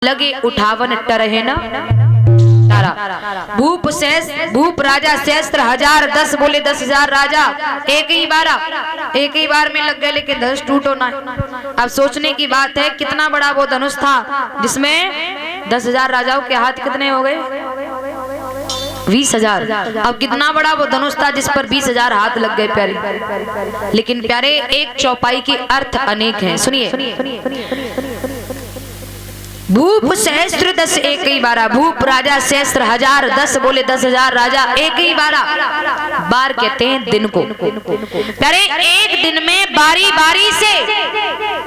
लगे उठावन टरहे न तारा। भूप राजा सहस्त्र हजार, 10 बोले 10,000 राजा एक ही बार में लग गए, लेकिन धनुष टूटो ना। अब सोचने की बात है कितना बड़ा वो धनुष था जिसमें 10,000 राजाओं के हाथ कितने हो गए, 20,000। अब कितना बड़ा वो धनुष था जिस पर 20,000 हाथ लग गए प्यारे। लेकिन प्यारे एक चौपाई के अर्थ अनेक हैं, सुनिए। भूप सहस्त्र 10 एक ही बारा, भूप राजा सहस्त्र हजार, 10 बोले 10,000 राजा एक ही बार कहते हैं दिन को। प्यारे एक दिन में बारी बारी से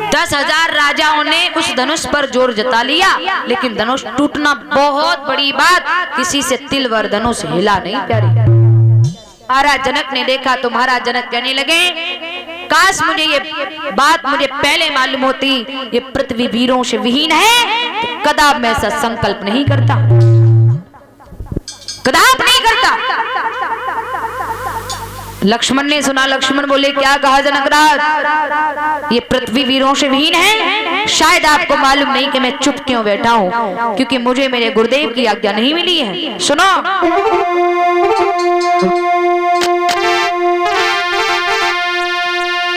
10,000 राजाओं ने उस धनुष पर जोर जता लिया, लेकिन धनुष टूटना बहुत बड़ी बात, किसी से तिल वर धनुष हिला नहीं प्यारे। महाराज जनक ने देखा तो महाराज जनक कहने लगे, काश मुझे ये बात मुझे पहले मालूम होती, ये पृथ्वी वीरों से विहीन है, तो कदाप मैं ऐसा संकल्प नहीं करता, कदाप नहीं करता। लक्ष्मण ने सुना, लक्ष्मण बोले क्या कहा जनकराज, ये पृथ्वी वीरों से विहीन है, शायद आपको मालूम नहीं कि मैं चुप क्यों बैठा हूं, क्योंकि मुझे मेरे गुरुदेव की आज्ञा नहीं मिली है। सुनो,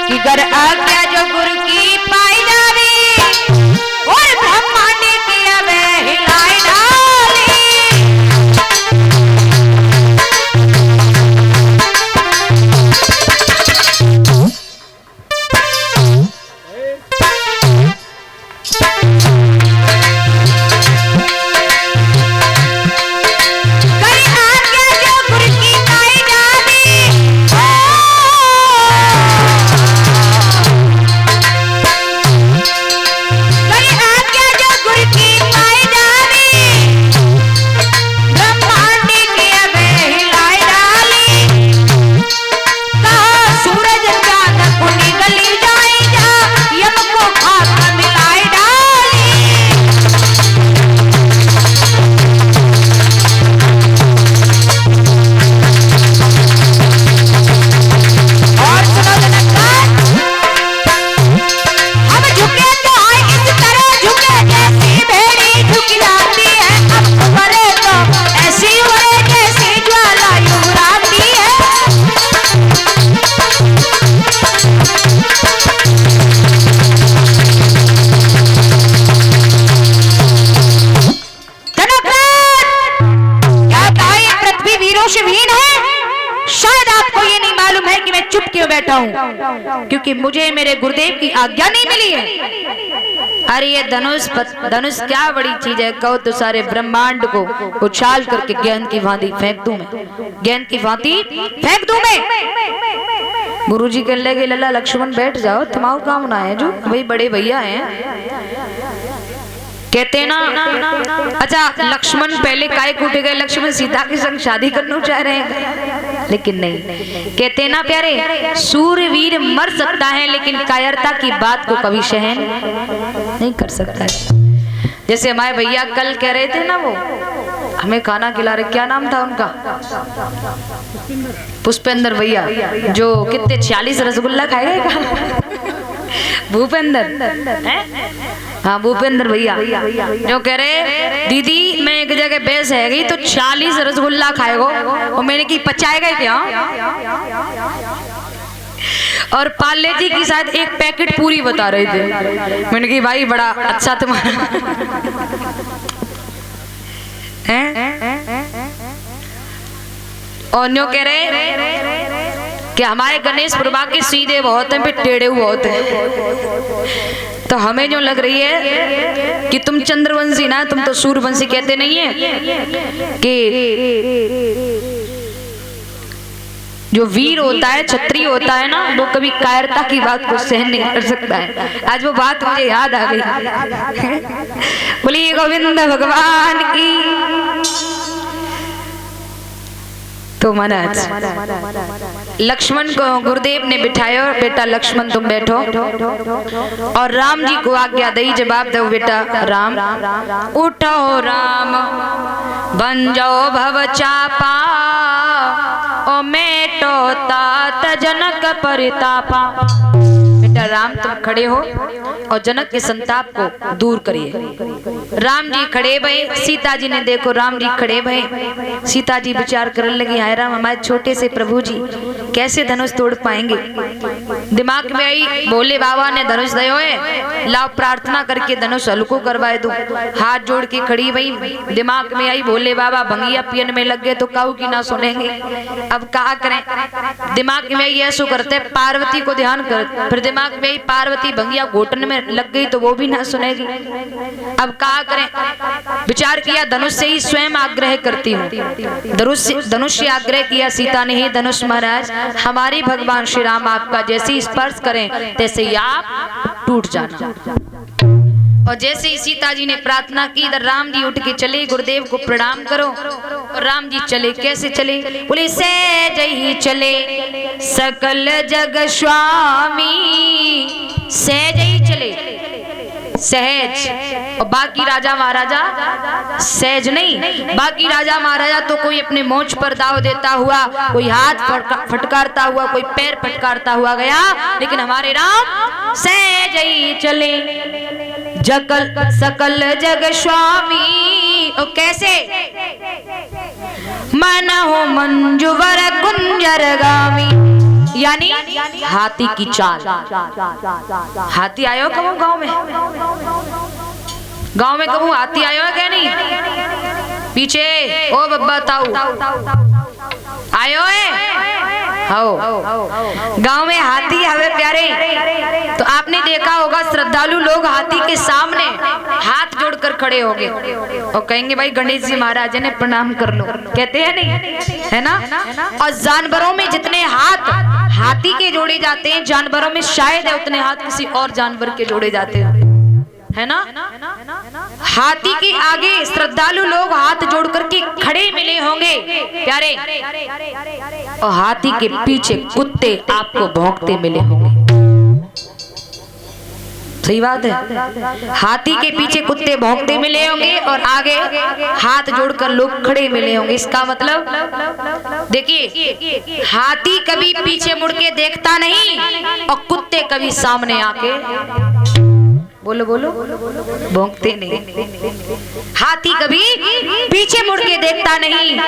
कि गर आज्ञा जो गुरु की पाई जावी, और ब्रह्मांड की अब हिलाई डाली। क्योंकि मुझे मेरे गुरुदेव की आज्ञा नहीं मिली है। अरे ये धनुष क्या बड़ी चीज है, कहो तो सारे ब्रह्मांड को उछाल करके गेंद की भांति फेंक दूं मैं, गेंद की भांति फेंक दूं मैं। गुरुजी कहने लगे, लल्ला लक्ष्मण बैठ जाओ, तुम्हारा काम ना है, जो भाई बड़े भैया हैं कहते ना। अच्छा, लक्ष्मण पहले काय कूटे गए, लक्ष्मण सीता के संग शादी करना चाह रहे हैं, लेकिन नहीं। कहते ना प्यारे, सूरवीर मर सकता है लेकिन कायरता की बात को कभी सहन नहीं कर सकता है। जैसे हमारे भैया कल कह रहे थे ना, वो हमें खाना खिला रहे, क्या नाम था उनका, पुष्पेंद्र भैया, जो कितने 40 रसगुल्ला खाए गए। भूपेंद्र, हाँ भूपेंद्र भैया, जो कह रहे दीदी मैं एक जगह बेस है गई तो 40 रसगुल्ला खाएगो, और मैंने की पचाएगा क्या, और पाले जी की साथ एक पैकेट पूरी बता रहे थे। मैंने की भाई बड़ा अच्छा तुम्हारा और न्यों कह रहे कि हमारे गणेश प्रभा के सीधे बहुत हैं, फिर टेढ़े बहुत हैं। तो हमें जो लग रही है कि तुम चंद्रवंशी ना, तुम तो सूर्यवंशी कहते नहीं है कि जो वीर होता है, क्षत्रिय होता है ना, वो कभी कायरता की बात को सहन नहीं कर सकता है। आज वो बात मुझे याद आ गई। बोलिए गोविंद भगवान की। तो महाराज लक्ष्मण को गुरुदेव ने बिठाया, बेटा लक्ष्मण तुम बैठो, और राम जी को आज्ञा दई, जवाब दो बेटा राम, उठो राम बन जाओ भव चापा, ओ मेटो तात जनक परितापा। बेटा राम तुम खड़े हो और जनक के संताप को दूर करिए। राम जी खड़े भये, सीता जी ने देखो राम जी खड़े भये। सीता जी विचार करने लगी, हाय राम हमारे छोटे से प्रभु जी कैसे धनुष तोड़ पाएंगे। दिमाग में आई, भोले बाबा ने धनुष दयो है, लाओ प्रार्थना करके धनुष हल्को करवाए दो। हाथ जोड़ के खड़ी भई। दिमाग में आई, भोले बाबा भंगिया पियन में लग गए तो काऊ की ना सुनेंगे, अब क्या करें। दिमाग में आई ऐसो करते पार्वती को ध्यान कर, फिर दिमाग में आई पार्वती भंगिया घोटन में लग गई तो वो भी ना सुनेगी, अब क्या करें। विचार किया धनुष से ही स्वयं आग्रह करती हूँ। धनुष से आग्रह किया सीता ने, ही धनुष महाराज हमारे भगवान श्री राम आपका जैसे ही स्पर्श करें तैसे ही आप टूट जाना। और जैसे ही सीता जी ने प्रार्थना की, इधर राम जी उठ के चले, गुरुदेव को प्रणाम करो। और राम जी चले, कैसे चले, बोले सहज ही चले सकल जग स्वामी, सहज ही चले, सहज। और बाकी राजा महाराजा सहज नहीं, बाकी राजा महाराजा तो कोई अपने मोछ पर दाव देता हुआ, कोई हाथ फटकारता हुआ, कोई पैर फटकारता हुआ गया, लेकिन हमारे राम सहज ही चले सकल जग स्वामी। और कैसे, मन हो मंजुवर कुंजर गामी, यानी हाथी की चाल। हाथी आयो कबू गांव में, गांव में कबू हाथी आयो है क्या नहीं, पीछे ओ बब्बा ताऊ आयो है, गांव में हाथी हवे प्यारे। तो आपने देखा होगा श्रद्धालु लोग हाथी के सामने हाथ जोड़कर खड़े होंगे और कहेंगे भाई गणेश जी महाराज ने प्रणाम कर लो, कहते हैं नहीं, है ना। और जानवरों में जितने हाथ हाथी के जोड़े जाते हैं, जानवरों में शायद है उतने हाथ किसी और जानवर के जोड़े जाते हैं, है ना। हाथी के आगे श्रद्धालु लोग हाथ जोड़ करके खड़े मिले होंगे प्यारे, और हाथी के पीछे कुत्ते आपको भौंकते मिले होंगे। सही बात है, हाथी के पीछे कुत्ते भौंकते मिले होंगे और आगे हाथ जोड़कर लोग खड़े मिले होंगे। इसका मतलब देखिए, हाथी कभी पीछे मुड़ के देखता नहीं और कुत्ते कभी सामने आके बोलो बोलो भौंकते नहीं। हाथी कभी पीछे मुड़ के देखता नहीं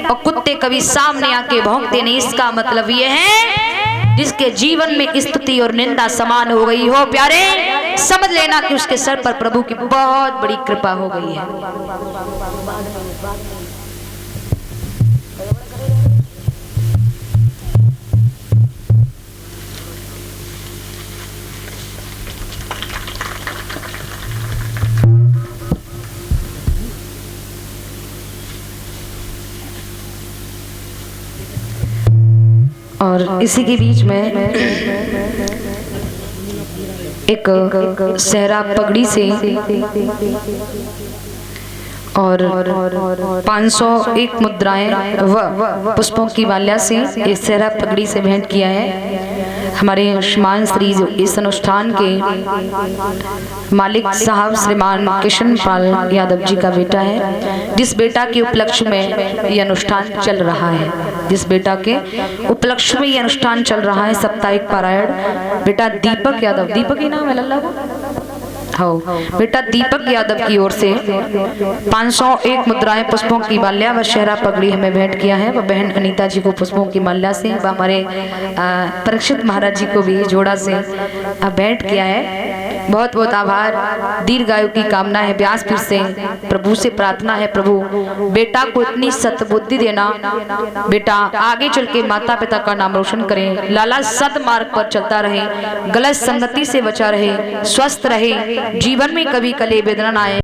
और कुत्ते कभी सामने आके भौंकते नहीं। इसका मतलब ये है, जिसके जीवन में स्तुति और निंदा समान हो गई हो प्यारे, समझ लेना कि उसके सर पर प्रभु की बहुत बड़ी कृपा हो गई है। और इसी के बीच में एक सहरा पगड़ी से और 501 मुद्राएं व पुष्पों की माल्या से इस सहरा पगड़ी से भेंट किया है। हमारे श्रीमान श्री इस अनुष्ठान के मालिक साहब श्रीमान किशन पाल यादव जी का बेटा है, जिस बेटा के उपलक्ष्य में यह अनुष्ठान चल रहा है, जिस बेटा के उपलक्ष्य में यह अनुष्ठान चल रहा है साप्ताहिक पारायण। बेटा दीपक यादव, दीपक ही नाम है लल्ला का, बेटा दीपक यादव की ओर से 501 मुद्राएं पुष्पों की माल्या व शहरा पगड़ी हमें भेंट किया है। वह बहन अनीता जी को पुष्पों की माल्या से व हमारे परीक्षित महाराज जी को भी जोड़ा से भेंट किया है। बहुत बहुत आभार, दीर्घायु की कामना है। व्यासपीठ से प्रभु से प्रार्थना है, प्रभु बेटा को इतनी सतबुद्धि देना, बेटा आगे चल के माता पिता का नाम रोशन करे, लाला सत मार्ग पर चलता रहे, गलत संगति से बचा रहे, स्वस्थ रहे, जीवन में कभी कले वेदना ना आए।